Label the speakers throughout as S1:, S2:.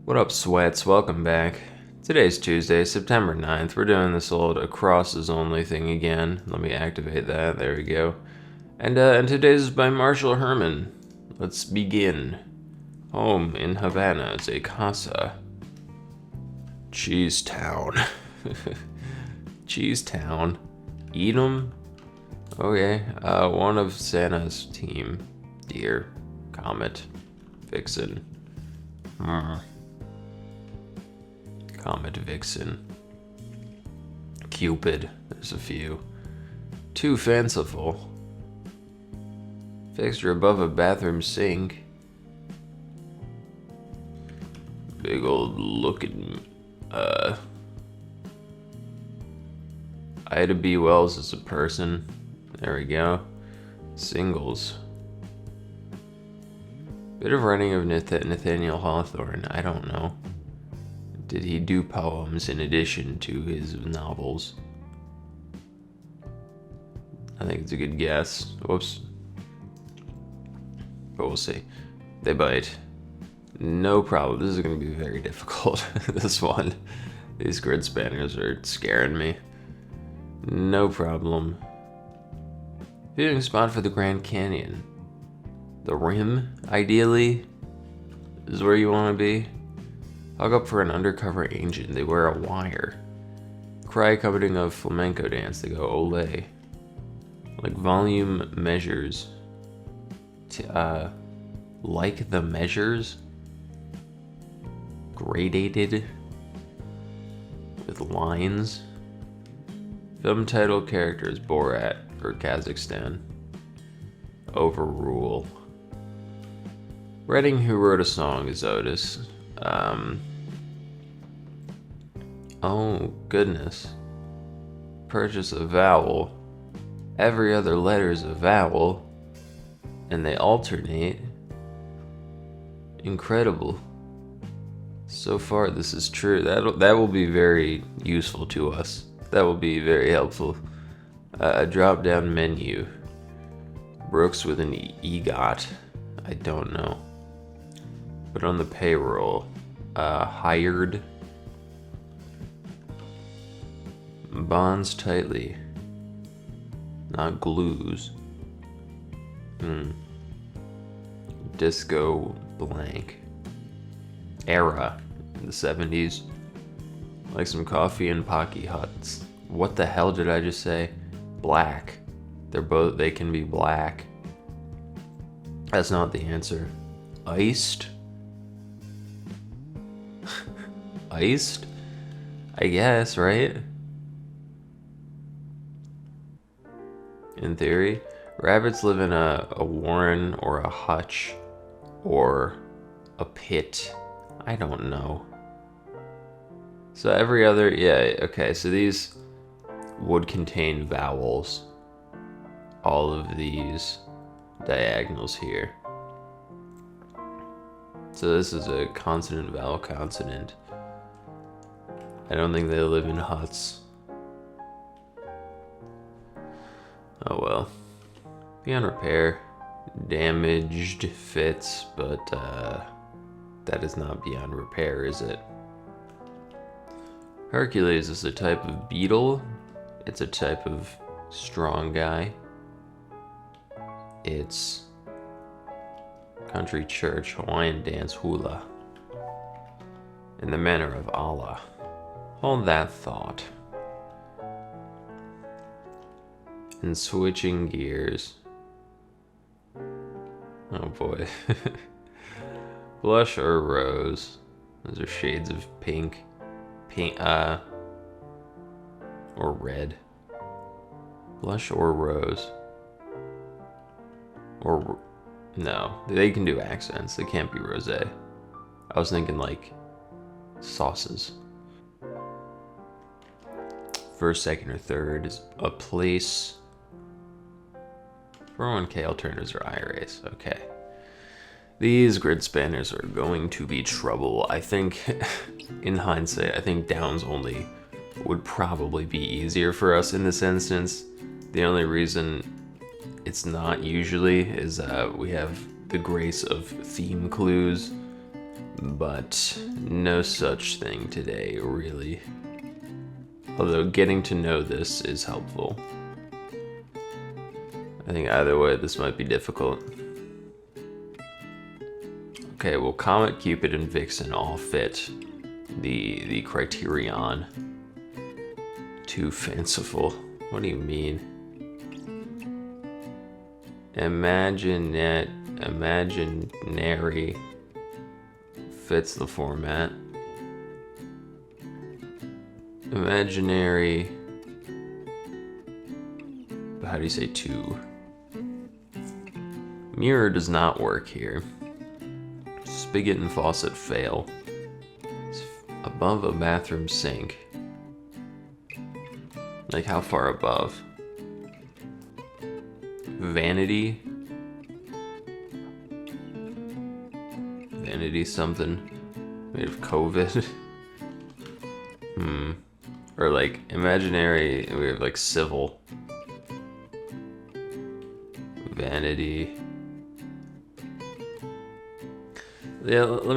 S1: What up, sweats? Welcome back. Today's Tuesday, September 9th. We're doing this old acrosses only thing again. Let me activate that. There we go. And today's is by Marshall Herman. Let's begin. Home in Havana is a Casa. Cheese Town. Cheese Town. Eat 'em? Okay. One of Santa's team. Deer. Comet. Vixen. Comet Vixen. Cupid. There's a few. Too fanciful. Fixture above a bathroom sink. Big old looking. Ida B. Wells is a person. There we go. Singles. Bit of writing of Nathaniel Hawthorne. I don't know. Did he do poems in addition to his novels? I think it's a good guess. Whoops. But we'll see. They bite. No problem. This is going to be very difficult. This one. These grid spanners are scaring me. No problem. Viewing spot for the Grand Canyon. The rim, ideally, is where you want to be. Hug up for an undercover agent. They wear a wire. Cry accompanying a flamenco dance. They go ole. Like volume measures. Like the measures. Gradated. With lines. Film title characters Borat for Kazakhstan. Overrule. Writing who wrote a song is Otis. Oh goodness. Purchase a vowel. Every other letter is a vowel. And they alternate. Incredible. So far this is true. That will be very useful to us. That will be very helpful. A drop down menu. Brooks with an EGOT. I don't know. But on the payroll. Hired. Bonds tightly. Not glues. Disco blank. Era. In the 70s. Like some coffee and Pocky Huts. What the hell did I just say? Black. They can be black. That's not the answer. Iced? Iced? I guess, right? In theory. Rabbits live in a warren or a hutch or a pit. I don't know. So every other, yeah, okay, so these would contain vowels. All of these diagonals here. So this is a consonant vowel consonant. I don't think they live in huts. Oh well. Beyond repair. Damaged fits, but that is not beyond repair, is it? Hercules is a type of beetle. It's a type of strong guy. It's country church, Hawaiian dance, hula. In the manner of Allah. Hold that thought. And switching gears. Oh boy. Blush or rose. Those are shades of pink. Or red. Blush or rose. Or, no, they can do accents. They can't be rosé. I was thinking like sauces. First, second, or third is a place. 401k alternatives or IRAs. Okay. These grid spanners are going to be trouble. I think, in hindsight, I think downs only would probably be easier for us in this instance. The only reason it's not usually is we have the grace of theme clues but no such thing today, really. Although getting to know this is helpful. I think either way, this might be difficult. Okay, well, Comet, Cupid, and Vixen all fit the criterion. Too fanciful. What do you mean? Imaginary fits the format. Imaginary. How do you say two? Mirror does not work here. Spigot and faucet fail. It's above a bathroom sink. Like how far above? Vanity? Vanity something made of COVID? Or like imaginary, we have like civil. Vanity. Yeah, let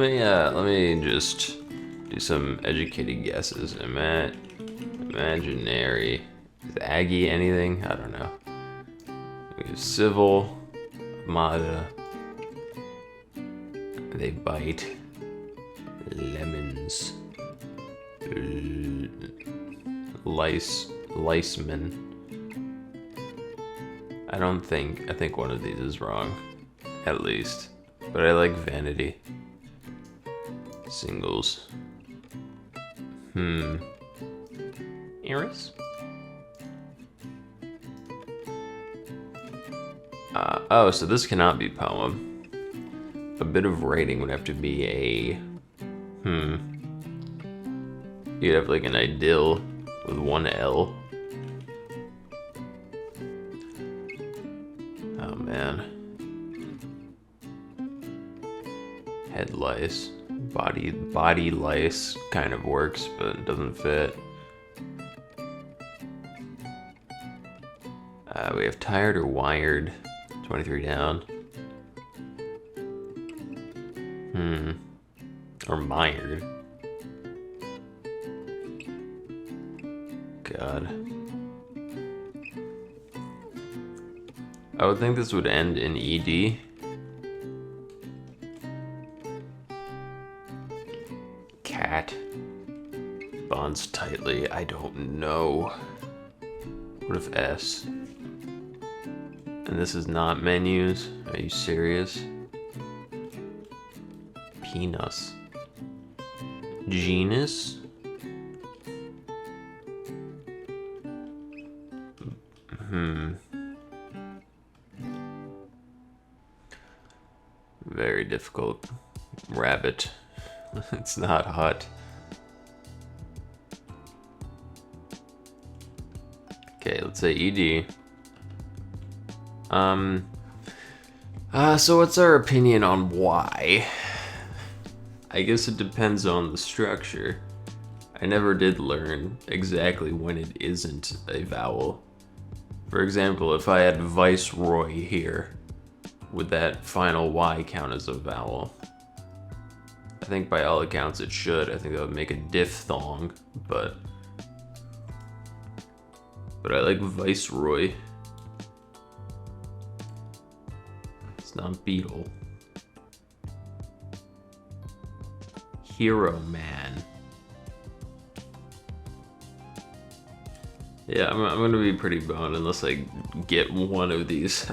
S1: me just do some educated guesses. Imaginary. Is Aggie anything? I don't know. We have civil, Mada. They bite. Lemons. Liceman. I think one of these is wrong. At least. But I like vanity. Singles. Eris? Oh, so this cannot be poem. A bit of writing would have to be a... You'd have like an idyll with one L. Oh man. Head lice. Body lice kind of works, but it doesn't fit. We have tired or wired. 23 down. Or mired. God. I would think this would end in ED. Cat. Bonds tightly. I don't know. What if S? And this is not menus? Are you serious? Penis. Genus? Very difficult. Rabbit. It's not hot. Okay, let's say ED. So what's our opinion on why? I guess it depends on the structure. I never did learn exactly when it isn't a vowel. For example, if I had Viceroy here, would that final Y count as a vowel? I think by all accounts it should. I think that would make a diphthong, but I like Viceroy. It's not Beetle. Hero Man. Yeah, I'm gonna be pretty boned unless I get one of these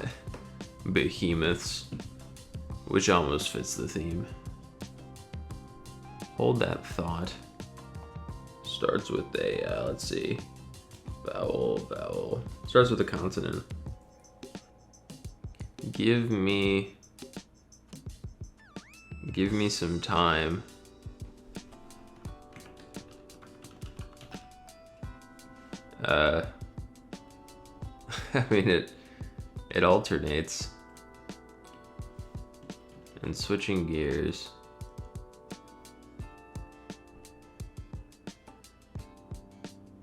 S1: behemoths, which almost fits the theme. Hold that thought. Starts with a, let's see, vowel. Starts with a consonant. Give me some time. I mean, it alternates. And switching gears.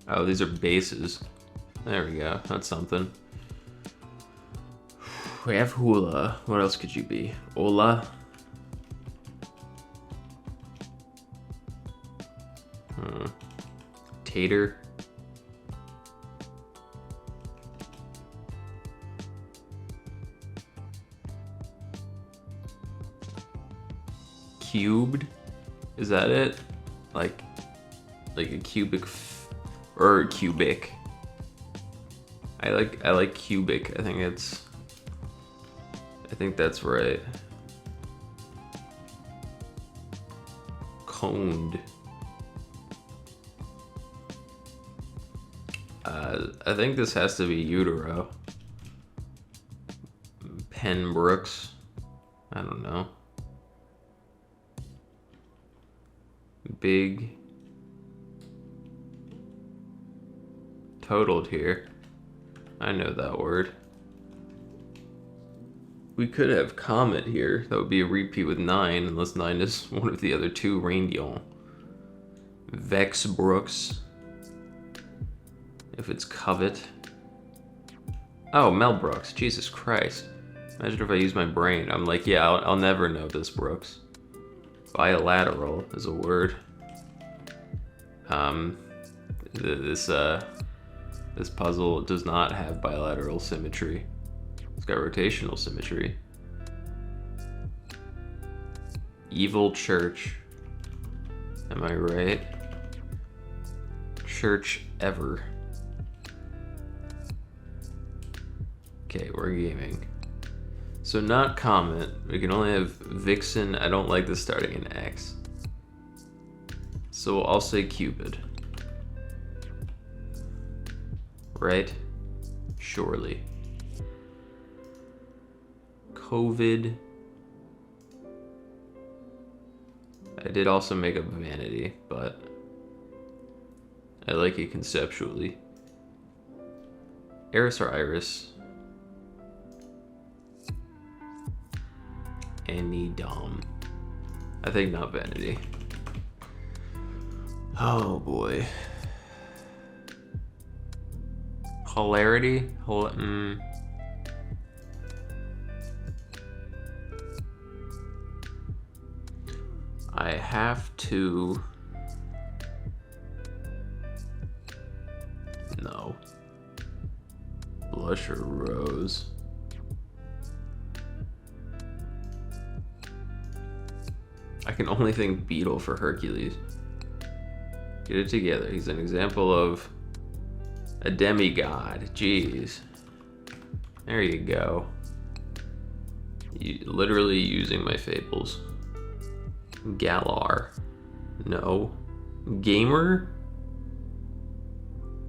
S1: Oh, these are bases. There we go. That's something. We have hula. What else could you be? Ola. Tater. Cubed? Is that it? Like a cubic or cubic. I like cubic. I think that's right. Coned. I think this has to be utero. Penbrooks. I don't know. Big. Totaled here. I know that word. We could have Comet here. That would be a repeat with 9, unless 9 is one of the other two. Reindeer. Vex Brooks. If it's Covet. Oh, Mel Brooks. Jesus Christ. Imagine if I use my brain. I'm like, yeah, I'll never know this, Brooks. Bilateral is a word. This puzzle does not have bilateral symmetry. It's got rotational symmetry. Evil church. Am I right? Church ever. Okay, we're gaming. So not Comet. We can only have Vixen. I don't like this starting in X. So I'll say Cupid. Right? Surely. COVID. I did also make up Vanity, but I like it conceptually. Eris or Iris? Any Dom. I think not Vanity. Oh boy. Hilarity? I have to... No. Blush or Rose? I can only think Beetle for Hercules. Get it together. He's an example of a demigod. Jeez. There you go. Literally using my fables. Galar. No. Gamer?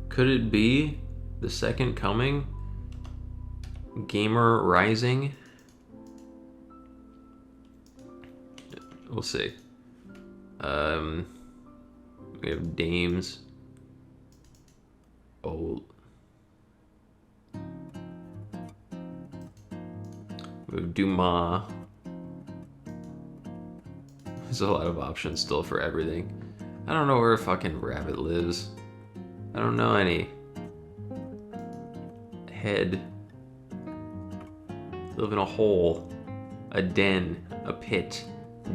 S1: Could it be the second coming? Gamer Rising? We'll see. We have Dames. Old. We have Dumas. There's a lot of options still for everything. I don't know where a fucking rabbit lives. I don't know any. Head. Live in a hole. A den. A pit.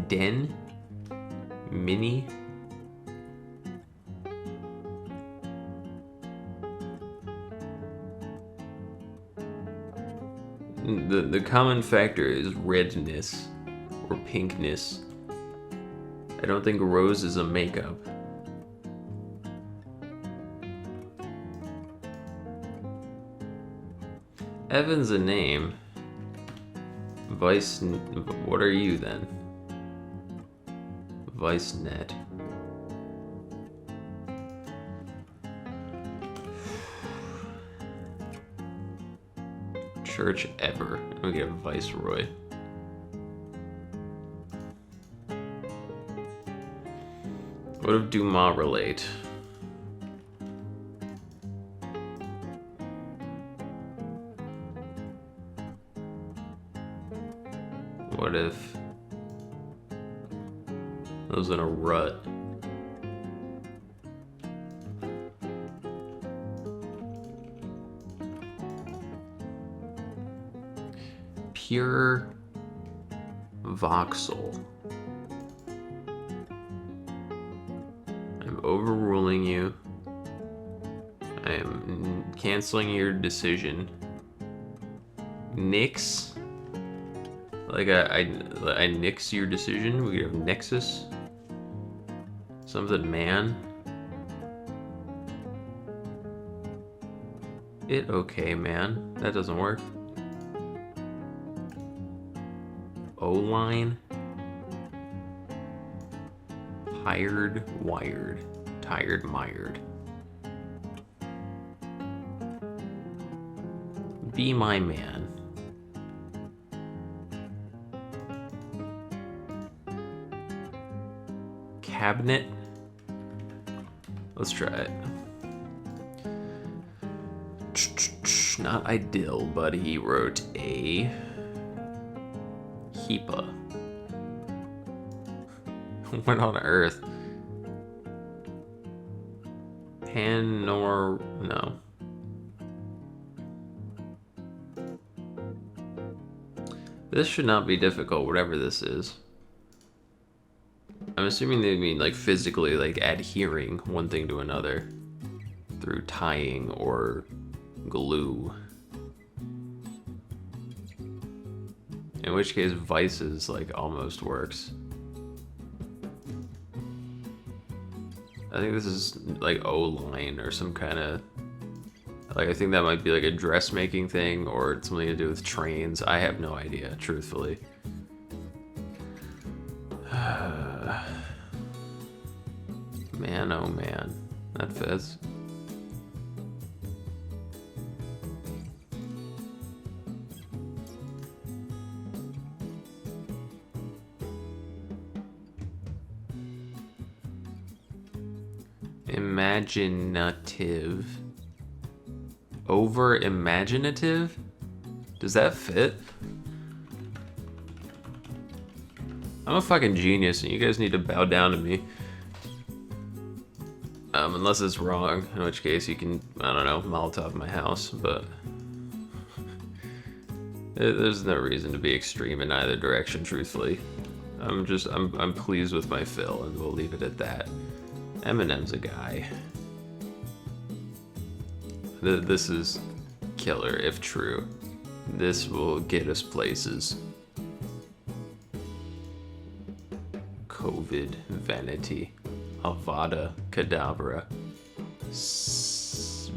S1: Den? Mini? The common factor is redness or pinkness. I don't think rose is a makeup. Evan's a name. Vice, what are you then? ViceNet. Church ever. We get a Viceroy. What if Dumas relate? What if I was in a rut? Pure voxel. I'm overruling you. I am canceling your decision. Nix? Like I nix your decision? We could have Nexus? Something man? It okay, man. That doesn't work. O-line? Tired, wired. Tired, mired. Be my man. Cabinet? Let's try it. Not ideal, but he wrote a HiFi. What on earth? No. This should not be difficult, whatever this is. I'm assuming they mean like physically like adhering one thing to another through tying or glue. In which case vices like almost works. I think this is like O-line or some kind of like, I think that might be like a dressmaking thing or something to do with trains. I have no idea, truthfully. Man, oh man, that fits. Imaginative. Over imaginative? Does that fit? I'm a fucking genius and you guys need to bow down to me. Unless it's wrong, in which case you can, I don't know, Molotov my house, but there's no reason to be extreme in either direction, truthfully. I'm pleased with my fill and we'll leave it at that. Eminem's a guy. This is killer, if true. This will get us places. COVID, vanity, Avada Kedavra,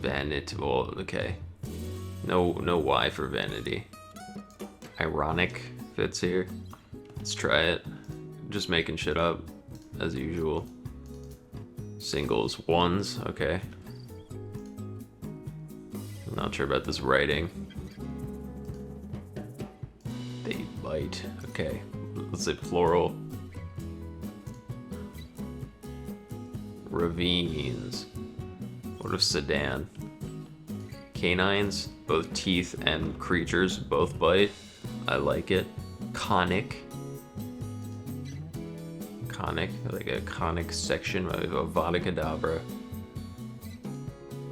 S1: vanity. Well, okay. No Y for vanity. Ironic fits here. Let's try it. Just making shit up, as usual. Singles, ones, okay. Not sure about this writing. They bite. Okay. Let's say plural. Ravines. What if sedan? Canines, both teeth and creatures, both bite. I like it. Conic. Conic, like a conic section of Avada Kedavra.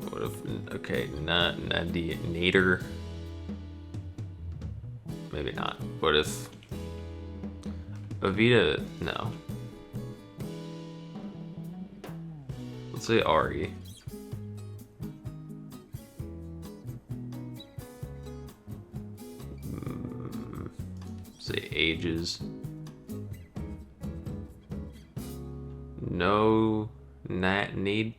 S1: What if, okay, nader. Maybe not. What if Avita, no. Let's say Ari. Say ages. No, not need.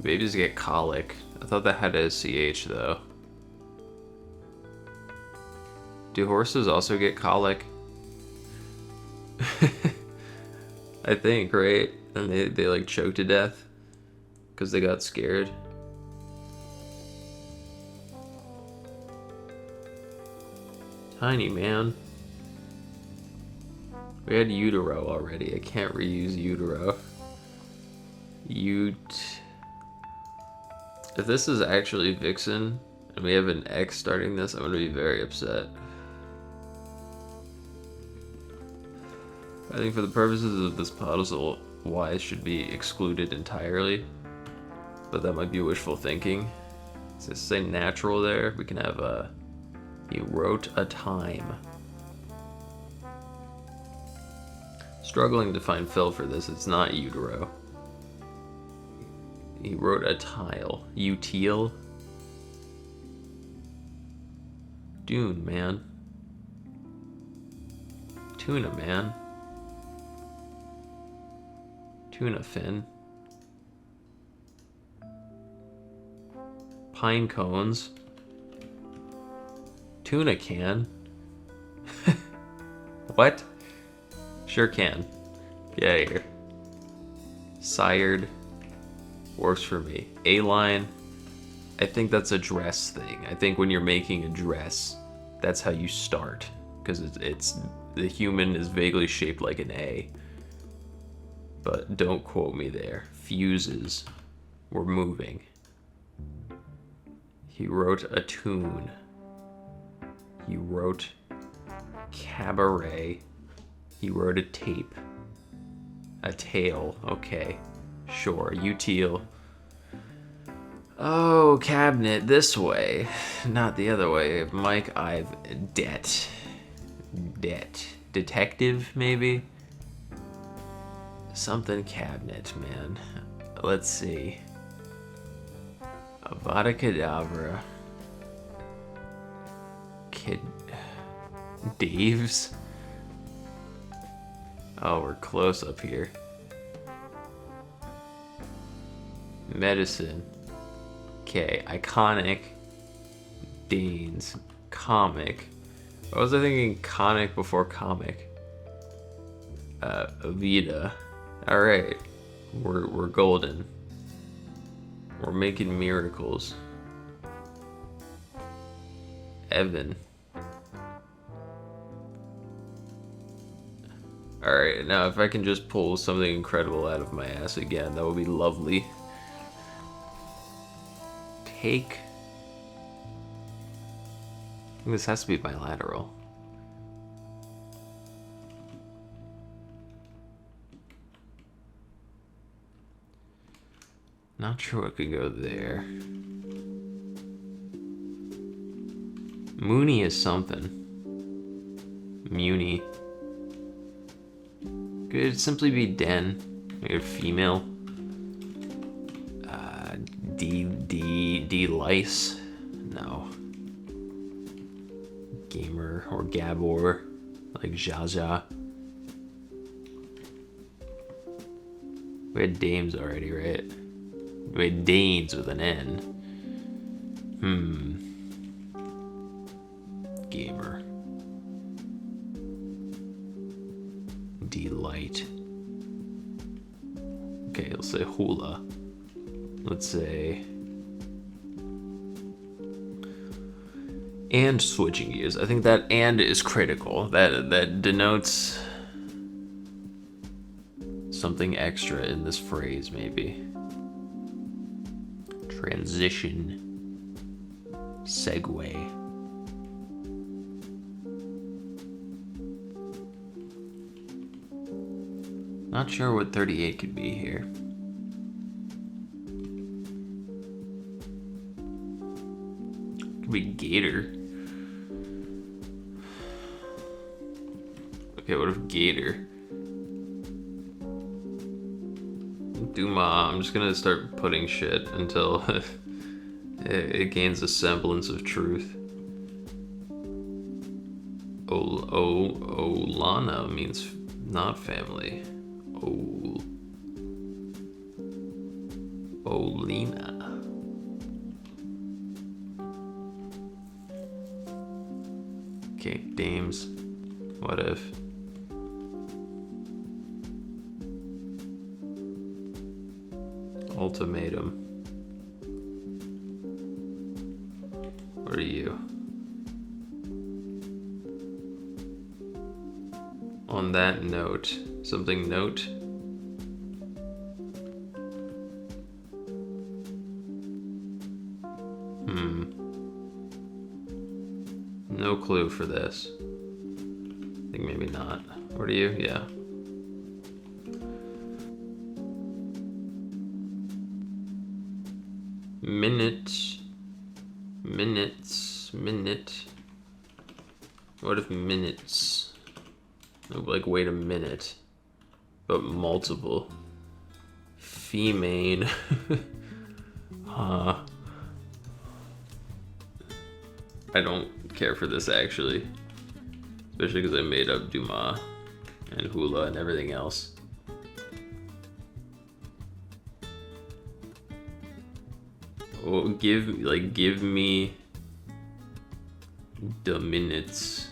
S1: Babies get colic. I thought that had a CH though. Do horses also get colic? I think, right? And they like choke to death because they got scared. Tiny man. We had utero already. I can't reuse utero. If this is actually Vixen and we have an X starting this, I'm gonna be very upset. I think for the purposes of this puzzle, Y should be excluded entirely, but that might be wishful thinking. So say natural there, we can have you wrote a time. Struggling to find fill for this. It's not utero. He wrote a tile. Util. Dune, man. Tuna, man. Tuna fin. Pine cones. Tuna can. What? Sure can. Get out of here. Sired. Works for me. A-line. I think that's a dress thing. I think when you're making a dress, that's how you start. Because it's the human is vaguely shaped like an A. But don't quote me there. Fuses. We're moving. He wrote a tune. He wrote cabaret. He wrote a tape. A tail. Okay. Sure. Util. Oh, cabinet this way. Not the other way. Mike, I've debt. Debt. Detective, maybe? Something cabinet, man. Let's see. Avada Kedavra. Kid. Dave's? Oh, we're close up here. Medicine. Okay, iconic. Deans. Comic. What was I thinking? Conic before comic. Avita. Alright. We're golden. We're making miracles. Evan. Alright, now if I can just pull something incredible out of my ass again, that would be lovely. Take. I think this has to be bilateral. Not sure what could go there. Mooney is something. Muni. Could it simply be Den? Maybe a female. D-Lice? No. Gamer or Gabor. Like Jaja. We had dames already, right? We had Danes with an N. Gamer. Delight. Okay, let's say hula. Let's say. And switching gears. I think that and is critical. That denotes something extra in this phrase, maybe. Transition. Segue. Not sure what 38 could be here. Could be Gator. Okay, what if Gator? Duma, I'm just gonna start putting shit until it gains a semblance of truth. Olana means not family. Olina. Okay, dames. What if? Ultimatum. What are you? On that note, something note? No clue for this. I think maybe not. What are you? Yeah. Minute. What if minutes? Like, wait a minute. but multiple. Female. Huh. I don't care for this actually. Especially because I made up Duma and Hula and everything else. Oh, give me the minutes.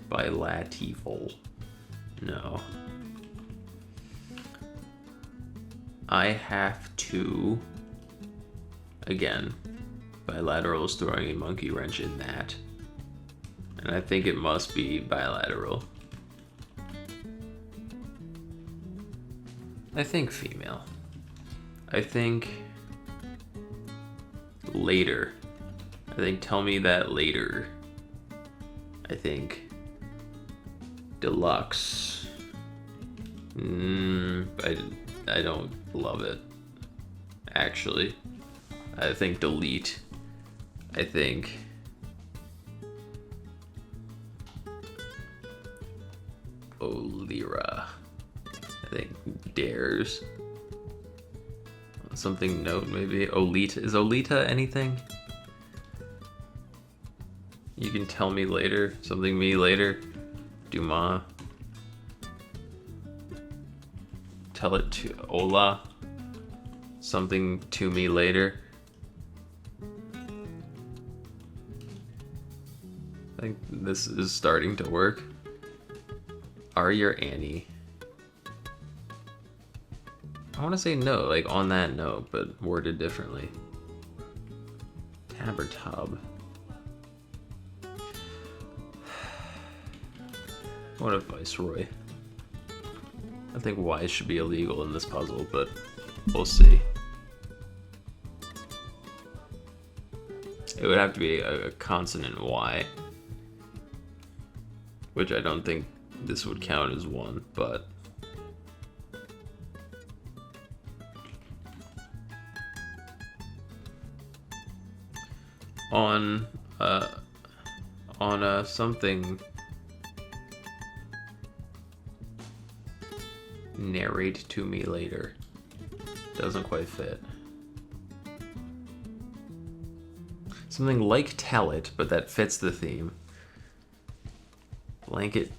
S1: Bilateral. No. I have to, again, bilateral is throwing a monkey wrench in that. And I think it must be bilateral. I think female. I think later. I think tell me that later. I think deluxe. I don't love it. Actually, I think delete. I think Olira. I think dares. Something note maybe. Olita. Is Olita anything? You can tell me later. Something me later. Duma. Tell it to Ola. Something to me later. I think this is starting to work. Are your Annie? I want to say no, like on that note, but worded differently. Tab or tub? What a Viceroy. I think Y should be illegal in this puzzle, but we'll see. It would have to be a consonant Y, which I don't think this would count as one, but on something narrate to me later doesn't quite fit. Something like tell it, but that fits the theme. Blanket.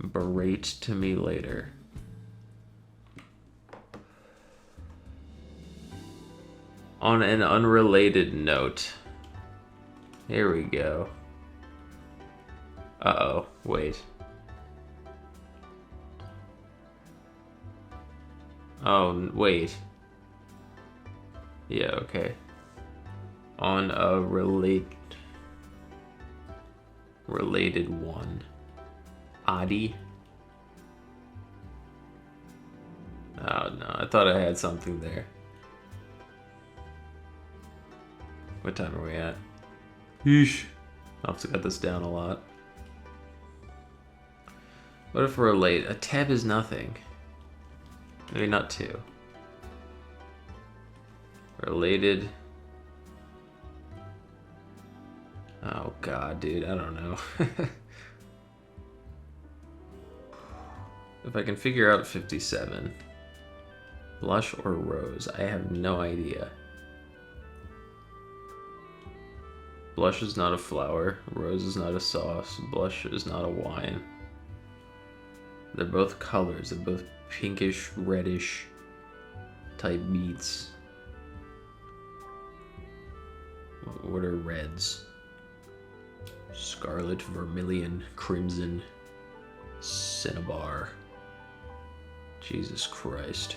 S1: Berate to me later. On an unrelated note. Here we go. Uh-oh, wait. Oh, wait. Yeah, okay. On a related one. Adi? Oh no, I thought I had something there. What time are we at? Yeesh. I'll have to cut this down a lot. What if relate? A tab is nothing. Maybe not two. Related. Oh god, dude, I don't know. If I can figure out 57. Blush or rose? I have no idea. Blush is not a flower. Rose is not a sauce. Blush is not a wine. They're both colors. They're both pinkish, reddish type beets. What are reds? Scarlet, vermilion, crimson, cinnabar. Jesus Christ.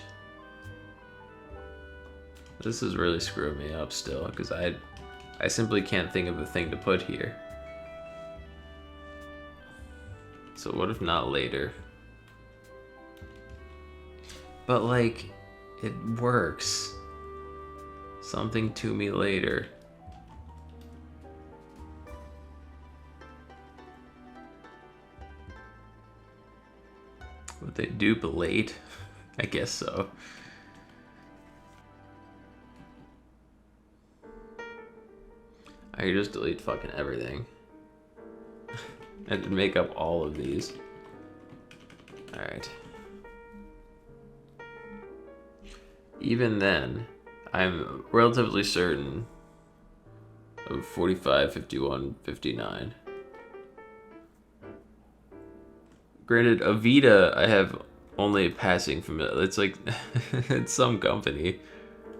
S1: This is really screwing me up still, because I simply can't think of a thing to put here. So what if not later? But like, it works. Something to me later. Would they dupe late? I guess so. I could just delete fucking everything. And make up all of these. Alright. Even then, I'm relatively certain of 45, 51, 59. Granted, Avita, I have only passing familiar. It's like, it's some company,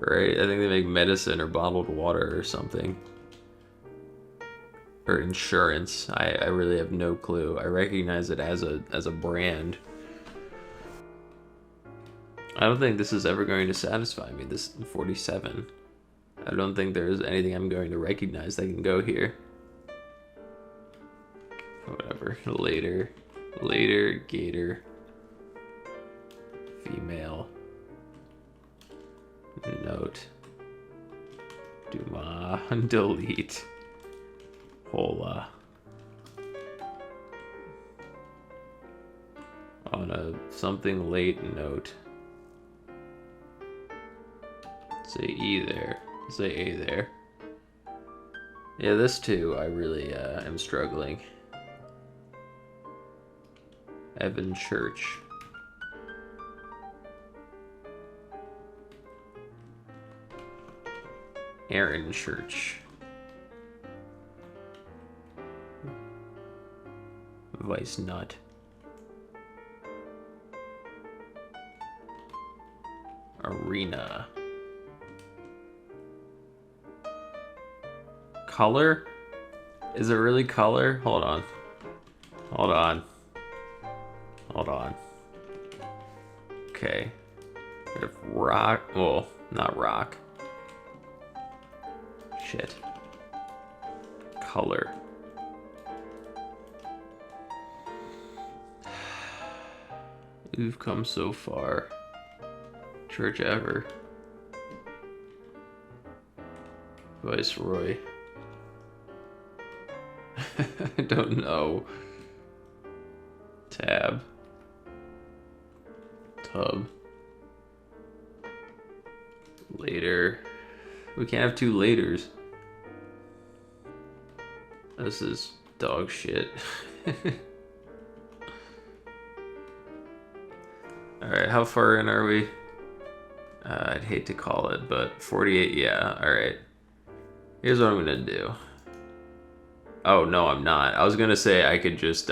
S1: right? I think they make medicine or bottled water or something. Or insurance. I really have no clue. I recognize it as a brand. I don't think this is ever going to satisfy me, this 47. I don't think there's anything I'm going to recognize that can go here. Whatever. Later, gator. Female. Note. Duma. Delete. Hola. On a something late note. Say E there. Say A there. Yeah, this too, I really am struggling. Evan Church. Aaron Church. Vice Nut. Arena. Color? Is it really color? Hold on. Hold on. Hold on. Okay. We have rock. Well, not rock. Shit. Color. We've come so far. Church ever. Viceroy. I don't know. Tab. Tub. Later. We can't have two laters. This is dog shit. Alright, how far in are we? I'd hate to call it, but 48, yeah, alright. Here's what I'm gonna do. Oh, no, I'm not. I was gonna say I could just,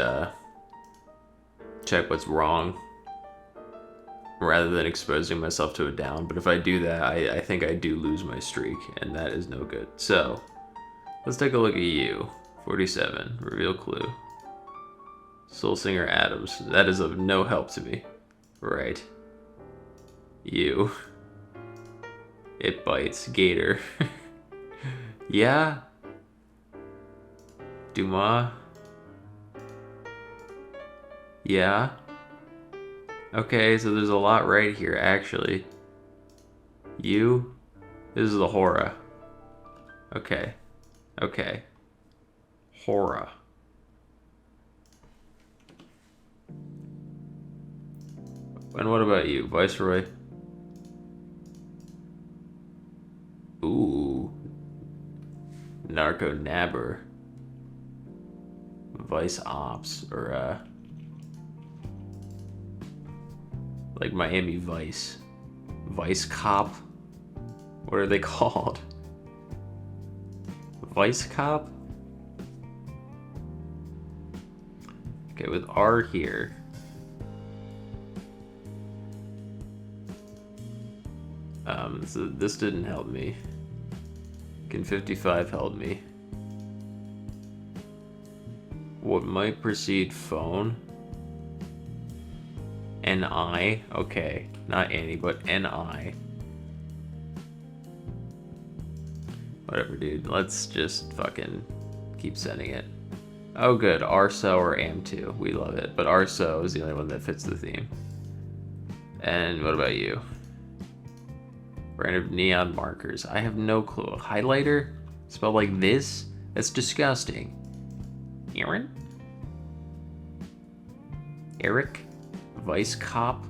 S1: check what's wrong rather than exposing myself to a down, but if I do that, I think I do lose my streak, and that is no good. So, let's take a look at you. 47, reveal clue. Soul Singer Adams. That is of no help to me. Right. You. It bites. Gator. Yeah. Duma. Yeah. Okay, so there's a lot right here, actually. You. This is the Hora. Okay. Okay. Hora. And what about you, Viceroy? Ooh. Narco Nabber. Vice Ops, or like Miami Vice. Vice Cop? What are they called? Vice Cop? Okay, with R here. So this didn't help me. Can 55 help me? What might precede phone? NI? Okay, not Annie, but NI. Whatever, dude. Let's just fucking keep sending it. Oh, good. RSO or AM2. We love it. But RSO is the only one that fits the theme. And what about you? Brand of neon markers. I have no clue. Highlighter? Spelled like this? That's disgusting. Aaron? Eric? Vice Cop?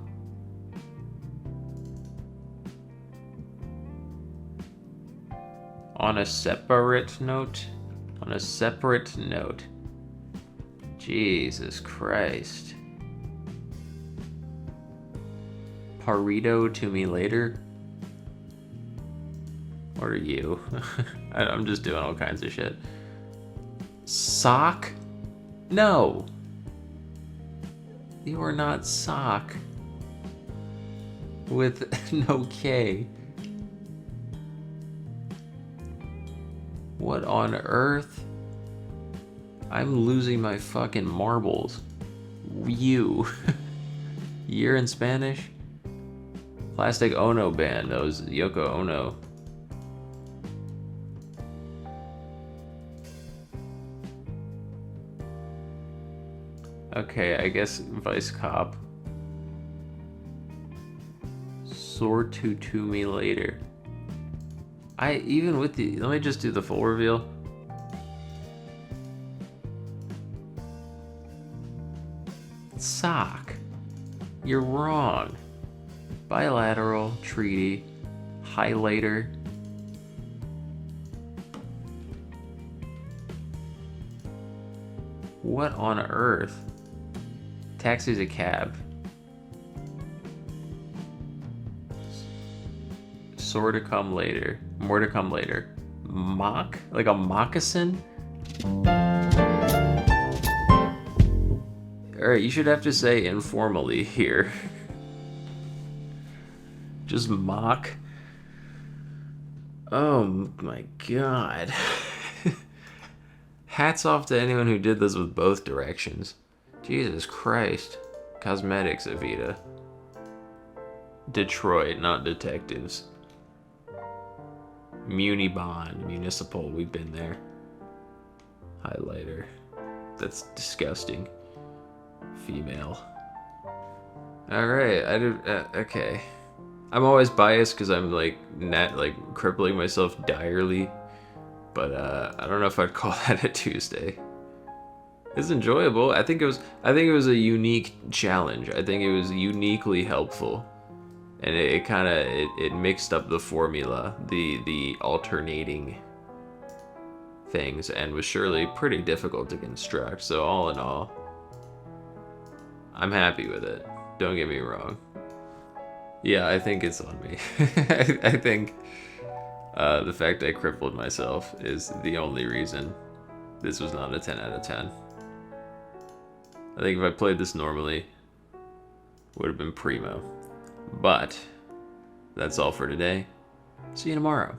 S1: On a separate note, On a separate note. Jesus Christ. Parito to me later? What are you? I'm just doing all kinds of shit. Sock? No. You are not sock. With no K. What on earth? I'm losing my fucking marbles. You. Year in Spanish? Plastic Ono band. That was Yoko Ono. Okay, I guess Vice Cop. Sword to me later. Even with the, let me just do the full reveal. Sock. You're wrong. Bilateral, treaty, highlighter. What on earth? Taxi's a cab. Sore to come later. More to come later. Mock? Like a moccasin? Alright, you should have to say informally here. Just mock. Oh my god. Hats off to anyone who did this with both directions. Jesus Christ. Cosmetics, Evita. Detroit, not detectives. Munibond, municipal, we've been there. Highlighter. That's disgusting. Female. Alright, okay. I'm always biased because I'm like crippling myself direly. But I don't know if I'd call that a Tuesday. It's enjoyable. I think it was a unique challenge. I think it was uniquely helpful. And it kind of mixed up the formula, the alternating things, and was surely pretty difficult to construct. So all in all, I'm happy with it. Don't get me wrong. Yeah, I think it's on me. I think the fact I crippled myself is the only reason this was not a 10 out of 10. I think if I played this normally, would have been primo. But that's all for today. See you tomorrow.